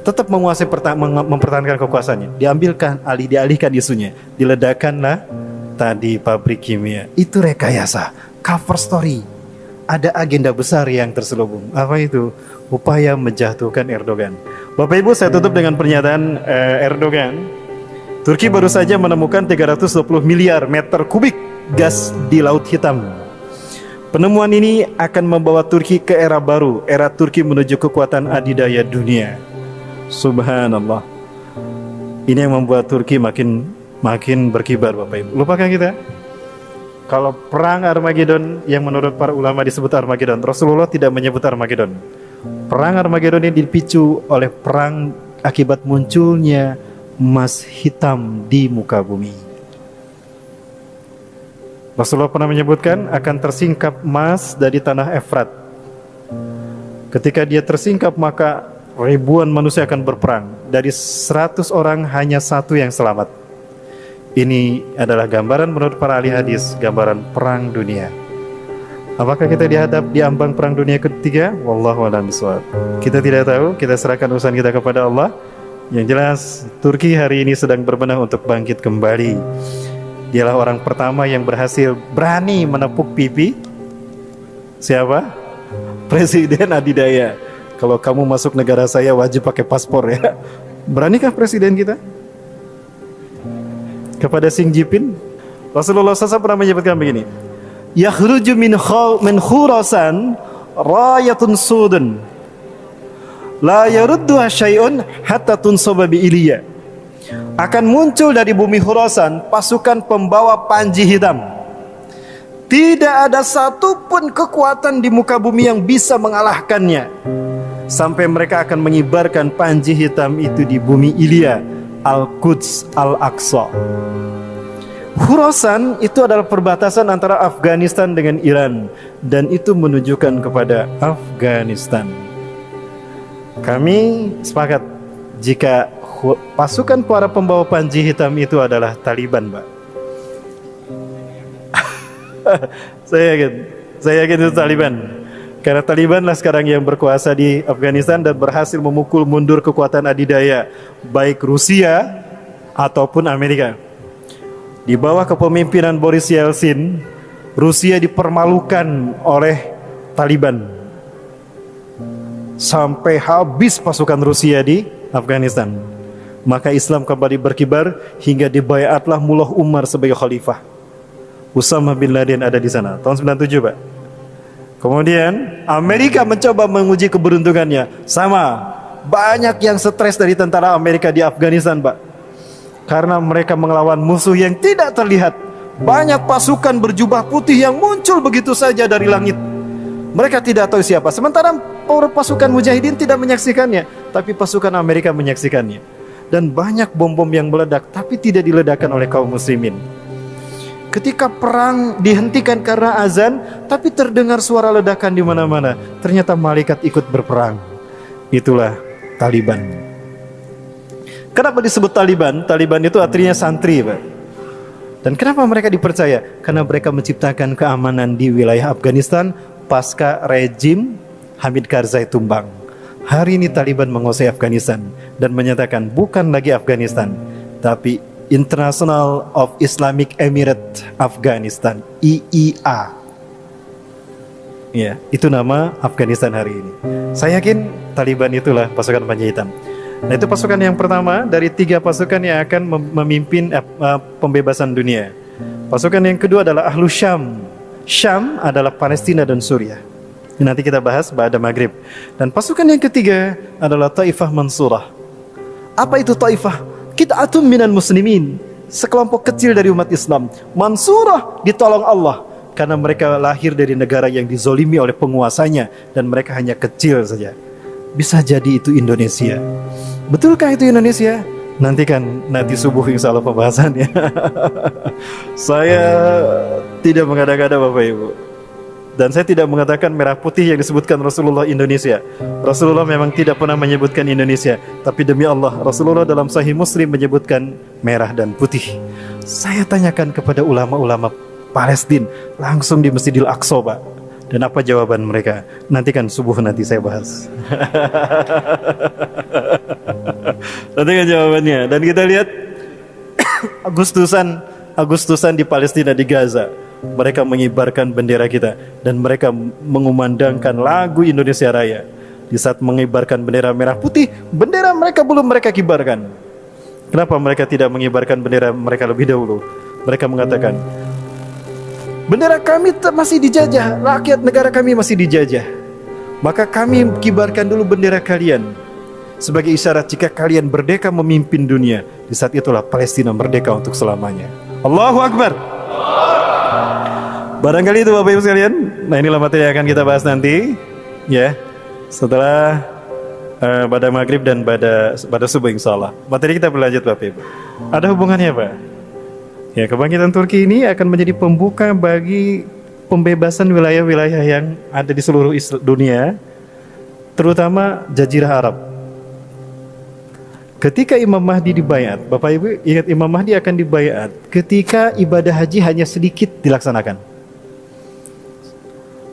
tetap menguasai mempertahankan kekuasaannya. Dialihkan isunya, diledakkanlah tadi pabrik kimia. Itu rekayasa, cover story. Ada agenda besar yang terselubung. Apa itu? Upaya menjatuhkan Erdogan. Bapak Ibu, saya tutup dengan pernyataan Erdogan. Turki baru saja menemukan 320 miliar meter kubik gas di Laut Hitam. Penemuan ini akan membawa Turki ke era baru, era Turki menuju kekuatan adidaya dunia. Subhanallah. Ini yang membuat Turki makin berkibar, Bapak Ibu. Lupakan kita. Kalau perang Armageddon yang menurut para ulama disebut Armageddon, Rasulullah tidak menyebut Armageddon. Perang Armageddon ini dipicu oleh perang akibat munculnya emas hitam di muka bumi. Rasulullah pernah menyebutkan akan tersingkap emas dari tanah Efrat. Ketika dia tersingkap, maka ribuan manusia akan berperang. Dari 100 orang hanya satu yang selamat. Ini adalah gambaran menurut para ahli hadis, gambaran perang dunia. Apakah kita dihadap di ambang perang dunia ketiga? Wallahu a'lam bishawab. Kita tidak tahu, kita serahkan urusan kita kepada Allah. Yang jelas, Turki hari ini sedang berbenah untuk bangkit kembali. Dialah orang pertama yang berhasil berani menepuk pipi. Siapa? Presiden adidaya. Kalau kamu masuk negara saya wajib pakai paspor ya. Beranikah presiden kita? Kepada Xi Jinping, Rasulullah SAW pernah menyebutkan begini. Yakhruju min Khurasan rayatun sudun la yarudduha syai'un hatta tunsaba bi Iliya. Akan muncul dari bumi Khurasan pasukan pembawa panji hitam. Tidak ada satupun kekuatan di muka bumi yang bisa mengalahkannya, sampai mereka akan mengibarkan panji hitam itu di bumi Ilya, Al-Quds, Al-Aqsa. Khurasan itu adalah perbatasan antara Afghanistan dengan Iran, dan itu menunjukkan kepada Afghanistan. Kami sepakat jika pasukan para pembawa panji hitam itu adalah Taliban, Pak. Saya yakin itu Taliban. Karena Talibanlah sekarang yang berkuasa di Afghanistan dan berhasil memukul mundur kekuatan adidaya baik Rusia ataupun Amerika. Di bawah kepemimpinan Boris Yeltsin, Rusia dipermalukan oleh Taliban. Sampai habis pasukan Rusia di Afghanistan. Maka Islam kembali berkibar hingga dibayatlah Mullah Umar sebagai khalifah. Usama bin Laden ada di sana tahun 97, Pak. Kemudian Amerika mencoba menguji keberuntungannya. Sama, banyak yang stres dari tentara Amerika di Afghanistan, Pak. Karena mereka melawan musuh yang tidak terlihat. Banyak pasukan berjubah putih yang muncul begitu saja dari langit. Mereka tidak tahu siapa. Sementara pasukan mujahidin tidak menyaksikannya, tapi pasukan Amerika menyaksikannya. Dan banyak bom-bom yang meledak, tapi tidak diledakkan oleh kaum muslimin. Ketika perang dihentikan karena azan, tapi terdengar suara ledakan di mana-mana. Ternyata malaikat ikut berperang. Itulah Taliban. Kenapa disebut Taliban? Taliban itu artinya santri, Pak. Dan kenapa mereka dipercaya? Karena mereka menciptakan keamanan di wilayah Afghanistan pasca rejim Hamid Karzai tumbang. Hari ini Taliban menguasai Afghanistan dan menyatakan bukan lagi Afghanistan, tapi International of Islamic Emirate Afghanistan, IIA. Ya, itu nama Afghanistan hari ini. Saya yakin Taliban itulah pasukan panji hitam. Nah, itu pasukan yang pertama dari 3 pasukan yang akan memimpin pembebasan dunia. Pasukan yang kedua adalah Ahlu Syam. Syam adalah Palestina dan Suriah. Nanti kita bahas pada Maghrib. Dan pasukan yang ketiga adalah Taifah Mansurah. Apa itu Taifah? Qit'atun minal muslimin, sekelompok kecil dari umat Islam. Mansurah, ditolong Allah, karena mereka lahir dari negara yang dizolimi oleh penguasanya, dan mereka hanya kecil saja. Bisa jadi itu Indonesia. Betulkah itu Indonesia? Nanti subuh insya Allah pembahasannya. Saya tidak mengada-ngada Bapak Ibu. Dan saya tidak mengatakan merah putih yang disebutkan Rasulullah Indonesia. Rasulullah memang tidak pernah menyebutkan Indonesia. Tapi demi Allah, Rasulullah dalam Sahih Muslim menyebutkan merah dan putih. Saya tanyakan kepada ulama-ulama Palestina langsung di Masjidil Aqsa, Pak. Dan apa jawaban mereka? Nantikan subuh nanti saya bahas. Nantikan jawabannya. Dan kita lihat Agustusan di Palestina, di Gaza, mereka mengibarkan bendera kita dan mereka mengumandangkan lagu Indonesia Raya. Di saat mengibarkan bendera merah putih, bendera mereka belum mereka kibarkan. Kenapa mereka tidak mengibarkan bendera mereka lebih dahulu? Mereka mengatakan, bendera kami masih dijajah, rakyat negara kami masih dijajah. Maka kami kibarkan dulu bendera kalian sebagai isyarat jika kalian merdeka memimpin dunia. Di saat itulah Palestina merdeka untuk selamanya. Allahu Akbar. Barangkali itu Bapak Ibu sekalian. Nah, inilah materi yang akan kita bahas nanti, ya, setelah pada maghrib dan pada subuh insyaallah. Materi kita berlanjut Bapak Ibu. Ada hubungannya Pak? Ya, kebangkitan Turki ini akan menjadi pembuka bagi pembebasan wilayah-wilayah yang ada di seluruh dunia, terutama Jazirah Arab. Ketika Imam Mahdi dibaiat, Bapak Ibu ingat Imam Mahdi akan dibaiat ketika ibadah haji hanya sedikit dilaksanakan.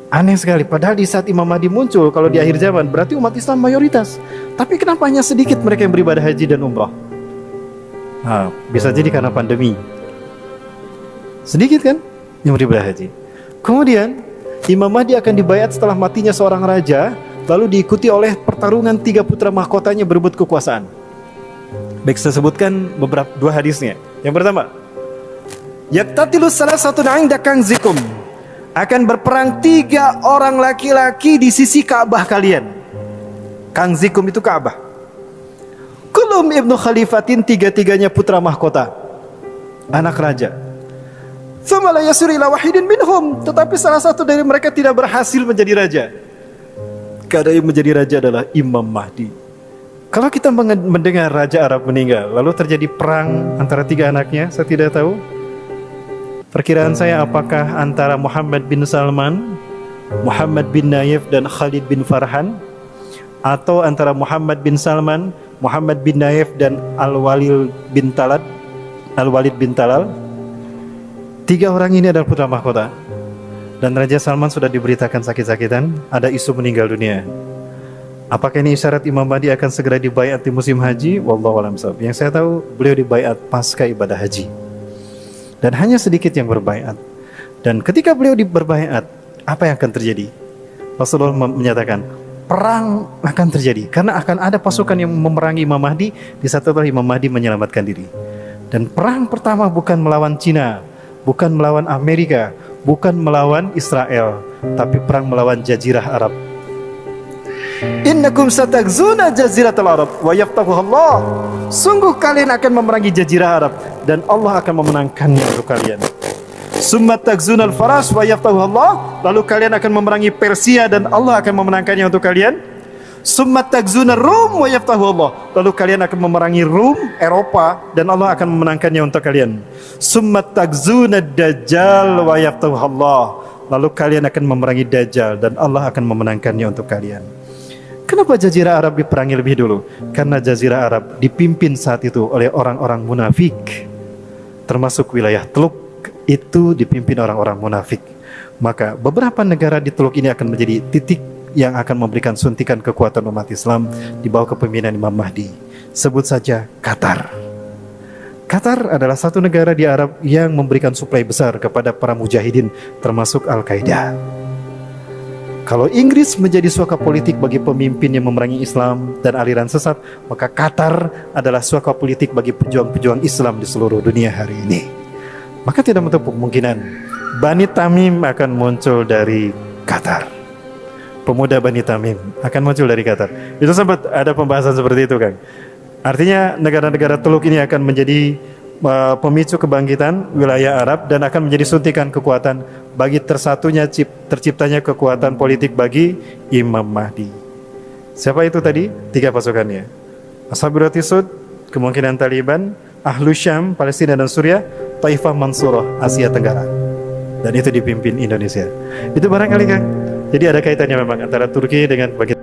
Aneh sekali, padahal di saat Imam Mahdi muncul, kalau di akhir zaman berarti umat Islam mayoritas. Tapi kenapa hanya sedikit mereka yang beribadah haji dan umrah? Nah, bisa jadi karena pandemi. Sedikit kan yang beribadah haji. Kemudian Imam Mahdi akan dibaiat setelah matinya seorang raja, lalu diikuti oleh pertarungan 3 putra mahkotanya berebut kekuasaan. Baik, saya sebutkan beberapa 2 hadisnya. Yang pertama, yaktatilus salah satu na'inda kangzikum, akan berperang 3 orang laki-laki di sisi Ka'bah kalian. Kangzikum itu Ka'bah. Kulum ibnu khalifatin, 3-3-nya putra mahkota, anak raja. Thumma la yasir ila wahidin minhum, tetapi salah satu dari mereka tidak berhasil menjadi raja. Karena yang menjadi raja adalah Imam Mahdi. Kalau kita mendengar raja Arab meninggal, lalu terjadi perang antara 3 anaknya, saya tidak tahu. Perkiraan saya apakah antara Muhammad bin Salman, Muhammad bin Nayef dan Khalid bin Farhan, atau antara Muhammad bin Salman, Muhammad bin Nayef dan Al-Walid bin Talal. 3 orang ini adalah putra mahkota. Dan Raja Salman sudah diberitakan sakit-sakitan, ada isu meninggal dunia. Apakah ini isyarat Imam Mahdi akan segera dibaiat di musim haji? Wallahu a'lam bishawab. Yang saya tahu, beliau dibaiat pasca ibadah haji. Dan hanya sedikit yang berbaiat. Dan ketika beliau berbaiat, apa yang akan terjadi? Rasulullah menyatakan, perang akan terjadi karena akan ada pasukan yang memerangi Imam Mahdi di saat itu Imam Mahdi menyelamatkan diri. Dan perang pertama bukan melawan Cina, bukan melawan Amerika, bukan melawan Israel, tapi perang melawan Jazirah Arab. Innakum satagzuna jaziratal Arab wa yaftahuha Allah. Sungguh kalian akan memerangi Jazirah Arab dan Allah akan memenangkannya untuk kalian. Summa tagzunal faras wa yaftahuha Allah. Lalu kalian akan memerangi Persia dan Allah akan memenangkannya untuk kalian. Summa tagzunar Rum wa yaftahuha Allah. Lalu kalian akan memerangi Rum, Eropa, dan Allah akan memenangkannya untuk kalian. Summa tagzunad Dajjal wa yaftahuha Allah. Lalu kalian akan memerangi Dajjal dan Allah akan memenangkannya untuk kalian. Kenapa Jazirah Arab diperangi lebih dulu? Karena Jazirah Arab dipimpin saat itu oleh orang-orang munafik. Termasuk wilayah Teluk itu dipimpin orang-orang munafik. Maka beberapa negara di Teluk ini akan menjadi titik yang akan memberikan suntikan kekuatan umat Islam di bawah kepemimpinan Imam Mahdi. Sebut saja Qatar. Qatar adalah satu negara di Arab yang memberikan suplai besar kepada para mujahidin, termasuk Al-Qaeda. Kalau Inggris menjadi suaka politik bagi pemimpin yang memerangi Islam dan aliran sesat, maka Qatar adalah suaka politik bagi pejuang-pejuang Islam di seluruh dunia hari ini. Maka tidak menutup kemungkinan Bani Tamim akan muncul dari Qatar. Pemuda Bani Tamim akan muncul dari Qatar. Itu sempat ada pembahasan seperti itu, Kang. Artinya negara-negara Teluk ini akan menjadi pemicu kebangkitan wilayah Arab dan akan menjadi suntikan kekuatan bagi terciptanya kekuatan politik bagi Imam Mahdi. Siapa itu tadi? 3 pasukannya. Ashabul Sud, kemungkinan Taliban, Ahlu Syam, Palestina dan Suriah, Taifah Mansurah, Asia Tenggara. Dan itu dipimpin Indonesia. Itu barangkali, Kang. Jadi ada kaitannya memang antara Turki dengan bagian